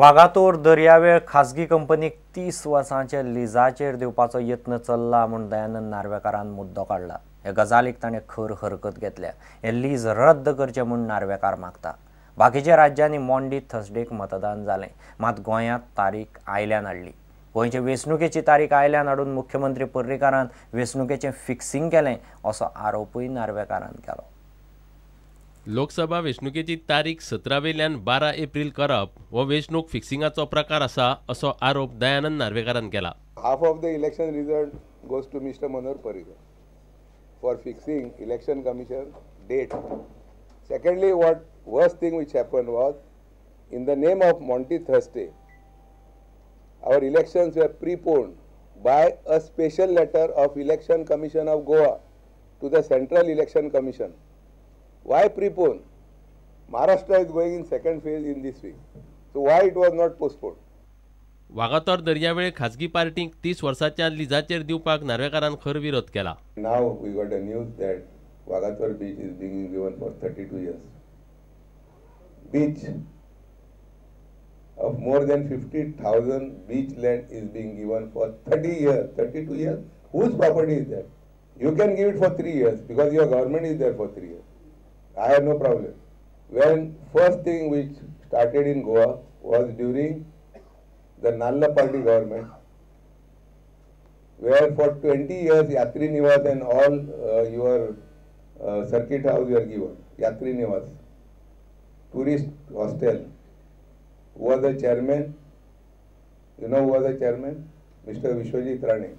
वागातोर दर्यावेळ खाजगी कंपनीक 30 वर्सांचे लिजाचेर दिवपाचो यत्न चल्ला म्हूण दयानंद नार्वेकारान मुद्दो काढला। हे गजालीक ताणें खर हरकत घेतल्या। हे लीज रद्द करचे म्हूण नार्वेकार मागता। बाकीच्या राज्यांनी मोंडी थर्सडेक मतदान जालें, मात गोंयांत तारीख आयल्यान हाडली। गोंयचे वेंचणुकेची तारीख आयल्यान हाडून मुख्यमंत्री पर्रीकारान वेंचणुकेचें फिक्सिंग केलें असो आरोपूय नार्वेकारान केलो। लोकसभा वेंचणुकेची तारीख 17 वेल्यान 12 एप्रिल करप हो वेंचणूक फिक्सिंगाचो प्रकार आसा असो आरोप दयानंद नार्वेकारान केला। Half of the election result goes to Mr. Manor Parrikar for fixing election commission date. Secondly, what worst thing which happened was, in the name of Monty Thursday, our elections were preponed by a special letter of Election Commission of Goa to the Central Election Commission. Why prepone? Maharashtra is going in second phase in this week. So why it was not postponed? Vagator दर्यावेळ खाजगी पार्टीक 30 वर्सांच्या लिजाचेर दिवपाक नार्वेकारान खर विरोध केला। Now we got a news that Wagator beach is being given for 32 years. Beach of more than 50,000 beach land is being given for 30 years, 32 years. Whose property is that? You can give it for 3 years because your government is there for 3 years. I have no problem. When first thing which started in Goa was during the Nalla party government, where for 20 years Yatri Niwas and all your circuit house were given. Yatri Niwas, tourist hostel. Who was the chairman? You know who was the chairman? Mr. Vishwajit Rane.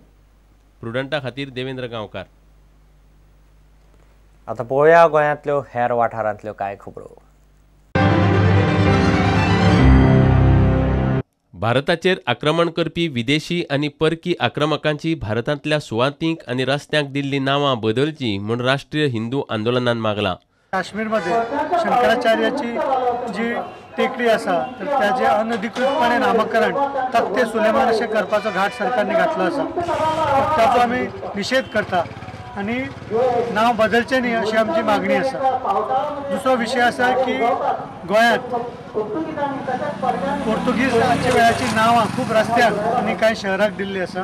प्रुडंटा खातीर देवेंद्र गांवकार। आता पळोवया गोंयांतल्यो हेर वाठारांतल्यो कांय खबरो। भारताचेर आक्रमण करपी विदेशी आनी परकी आक्रमकांची भारतांतल्या सुवातींक आनी रस्त्यांक दिल्ली नांवां बदलची म्हूण राष्ट्रीय हिंदू आंदोलनान मागला। काश्मीरमध्ये शंकराचार्याची जी टेकडी आसा तर त्याचे अनधिकृतपणे नामकरण तख्ते सुलेमान अशें करपाचो घाट सरकारने घातलो आसा। ताचो आमी निषेध करता आणि नाव बदलचे न्ही अशी आमची मागणी आसा। दुसरो विशय आसा की गोंयांत पोर्तुगीजाच्या वेळाची नांवां खूब रस्त्यांक आनी कांय शहराक दिल्ली आसा।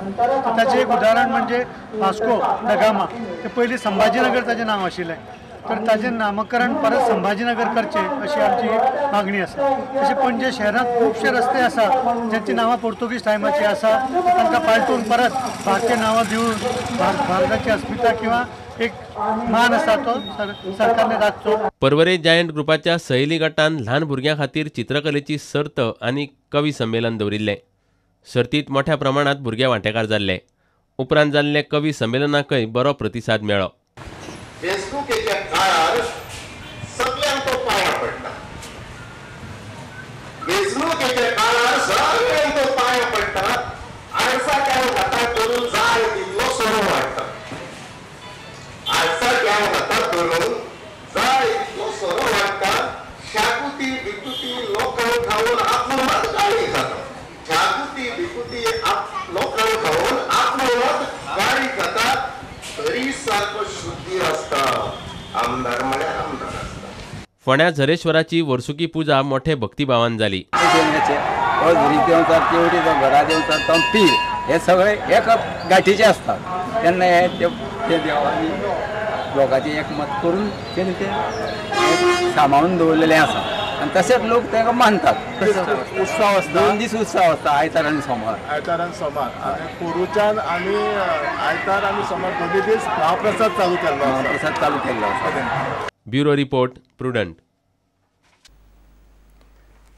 ताचें एक उदाहरण म्हणजे वास्को दा गामा, ते पयलीं संभाजीनगर ताचें नांव आशिल्लें, तर ताचें नामकरण परत संभाजीनगर करचें अशी आमची मागणी आसा। तशें पणजे शहरांत खुबशे रस्ते आसा ज्यांची नांवां पोर्तुगीज टायमाची आसा, तांकां पालटून परत भारतीय नांवां दिवन भारताची अस्मिता किंवा एक मान आसा तो सरकारने राखचो। पर्वरे जायंट ग्रुपाच्या सहेली गटान ल्हान भुरग्यां खातीर चित्रकलेची सर्त आनी कवी संमेलन दवरिल्लें। सर्तींत मोठ्या प्रमाणांत भुरगे वांटेकार जाल्ले। उपरांत जाल्ले कवी संमेलनाकय बरो प्रतिसाद मेळ्ळो। वेंचणुकेच्या काळार सगळ्यांक तो पांया पडटा। वेंचणुकेच्या काळार सगळ्यांक तो पांया पडटा। आडसाक्यान हाताक धरून जाय तितलो सोरो वाडटा। आडसाक्यान हाताक धरून जाय तितलो सोरो वाडटा। शाकुती बिकुती लोकांक खावून आपलो मत गाळी खाता। शाकुती बिकुती लोकांक खावून आपलो मत गाळी खाता। तरी सारको शुद्धी असता। आमदार म्हळ्यार आमदार असता। फोंड्या झरेश्वराची वर्सुकी पुजा मोठे भक्तिभावान जाली। घरा देवता पीर हे सगळे एक गाठीचे असतात। तेन्ना हे देवानी लोकांचे एकमत करून ते सांबाळून दवरलेले आसा आणि तसेच लोक ताका मानतात। उत्सव आसता, 2 दीस उत्सव आसता, आयतार आनी सोमार। आयतार आनी सोमार आनी पुरुच्यान आनी आयतार आनी सोमार दोनी दीस महाप्रसाद चालू केल्लो आसा। Bureau report, Prudent.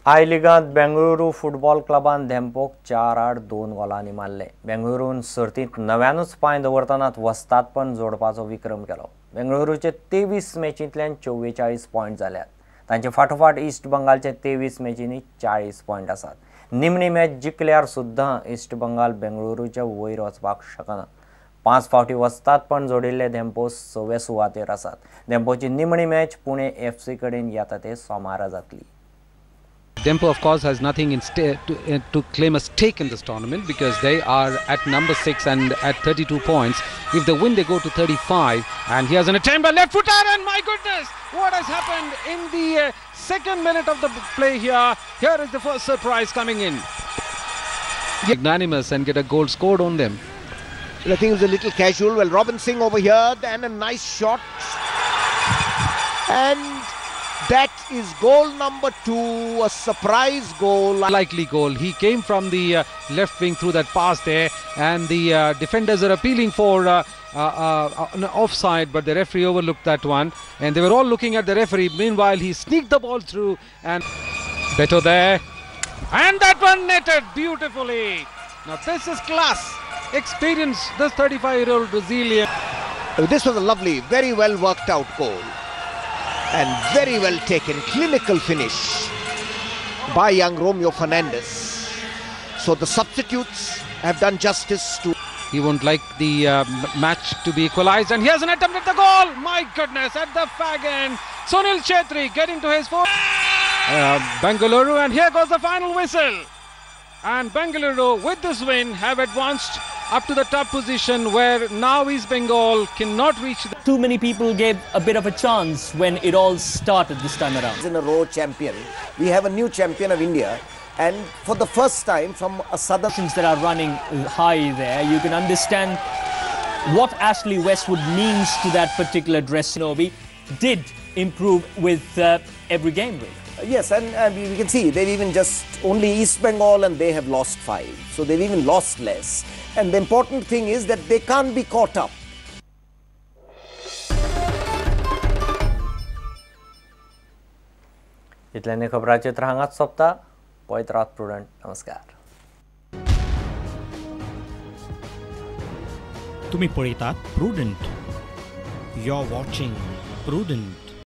आय लिगांत बेंगळुरू फुटबॉल क्लबान धेंपोक 4-8-2 गोलांनी मारले। बेंगळुरून सर्तींत नव्यानूच पांय दवरतनाच वस्तादपण जोडपाचो विक्रम केलो। बेंगळुरूचे 23 मॅचींतल्यान 44 पॉयंट जाल्यात। तांचे फाटोफाट इस्ट बंगालचे 23 मॅचींनी 40 पॉयंट आसात। निमणी मॅच जिखल्यार सुद्दां इस्ट बंगाल बेंगळुरूच्या वयर वचपाक शकना। 5 फावटी वस्तादपण जोडिल्ले धेंपो 6व्या सुवातेर आसात। धेंपोची निमणी मॅच पुणे FC कडेन येता ते सोमारा जातली। Dempo, of course, has nothing to claim a stake in this tournament because they are at number 6 and at 32 points. If they win, they go to 35. And here's an attempt by left footer, and my goodness, what has happened in the second minute of the play here? Here is the first surprise coming in. Magnanimous and get a goal scored on them. I think it was a little casual. Well, Robin Singh over here, and a nice shot. And that is goal number 2, a surprise goal. Likely goal. He came from the left wing through that pass there, and the defenders are appealing for an offside, but the referee overlooked that one, and they were all looking at the referee. Meanwhile, he sneaked the ball through, and Beto there, and that one netted beautifully. Now this is class, experience, this 35-year-old Brazilian. This was a lovely, very well worked out goal. And very well taken, clinical finish by young Romeo Fernandes. So the substitutes have done justice to... He won't like the match to be equalized, and here's an attempt at the goal. My goodness, at the fag end, Sunil Chhetri getting to his foot. Bengaluru, and here goes the final whistle. And Bengaluru, with this win, have advanced up to the top position, where now East Bengal cannot reach. Too many people gave a bit of a chance when it all started this time around. In a row champion, we have a new champion of India, and for the first time from a southern... that are running high there, you can understand what Ashley Westwood means to that particular dress. Shinobi did improve with every game, really. Yes, and we can see they've even just only East Bengal, and they have lost 5. So they've even lost less. And the important thing is that they can't be caught up. इतल्यानी खबरांचें चित्र हांगाच सोंपता. पळयत Rawat prudent. नमस्कार. तुम्ही पळयतात Prudent. You are watching prudent.